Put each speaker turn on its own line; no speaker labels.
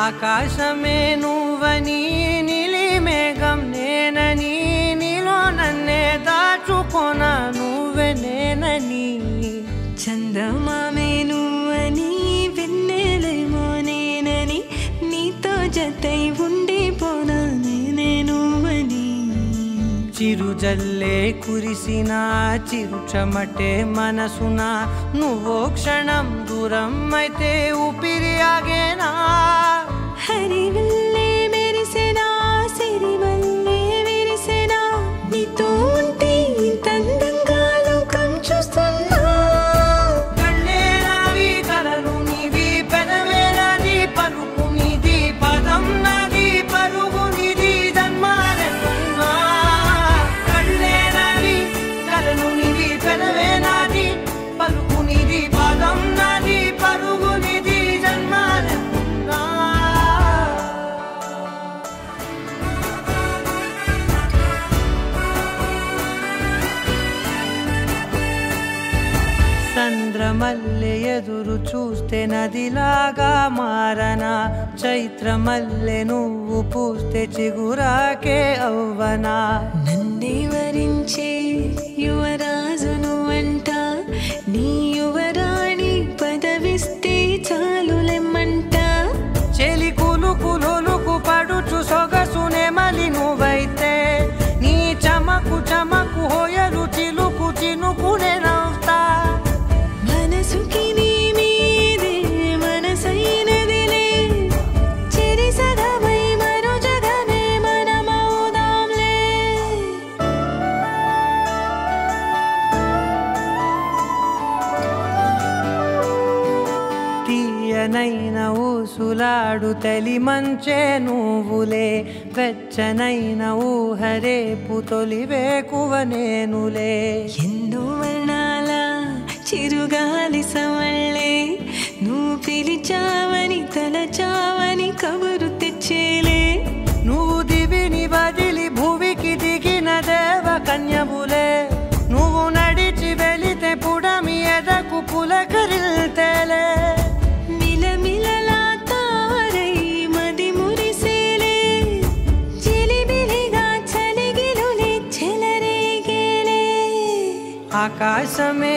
ఆకాశమే నువ్వని నీలి మేఘం నేనని నీలో నన్నే దాచుకొన నువ్వే నేనని
చందమామే నువ్వని వెన్నెలేమో నేనని నీతో జతై ఉండిపోనా నేనే నువ్వని
చిరుజల్లే కురిసిన చిరుచమటే మనసున నువ్వో క్షణం దూరం అయితే ఊపిరి ఆగేనా
హరివల్లే మెరిసెనా సిరివల్లే విరిసెనా నీతో ఉంటే ఇంతందంగా లోకం చూస్తున్నా
కళ్ళే నావి కలలు నీవి పెదవే నాది పలుకు నీది పదం నాది పరుగు నీది జన్మాలెన్నున్నా కళ్ళే నావి కలలు నీవి పెదవే నాది పలుకు నీది పదం నాది పరుగు నీది జన్మాలెన్నున్నా చంద్రమల్లె ఎదురు చూస్తే నదిలాగా మారనా చైత్రమల్లె నువ్వు పూస్తే చిగురాకే అవ్వనా
నన్నే వరించే యువరాజు నువ్వంట నీ యువరాణి పదవిస్తే చాలులెమ్మంట
చెలి కులుకు పడుచు సొగసునే మలి నువ్వైతే నీ చమకు చమకు హోయలు చిలుకు చినుకునే నవ్వుతా
మనసుకి నీ మీదే మనసైనదిలే చెరి సగమై మరో జగమే మనమవుదాంలే
తీయనైన ఊసులాడు తలి మంచే నువ్వులే వెచ్చనైన ఊహరేపు తొలి వేకువ నేనులే
ఎన్నో వర్ణాల చిరుగాలి సమళ్ళే నువ్వు పిలిచావని తలచావని కబురు తెచ్చేలే
నువ్వు దివిని వదిలి భూమికి దిగిన దేవ కన్యబులే నువ్వు నడిచి వెళితే పుడమి ఎదకు పులకరిల్తేలే
మిలమిలలా తారై మది మురిసేలే చిలిబిలిగా చలిగిలులే చెలరేగేలే
ఆకాశమే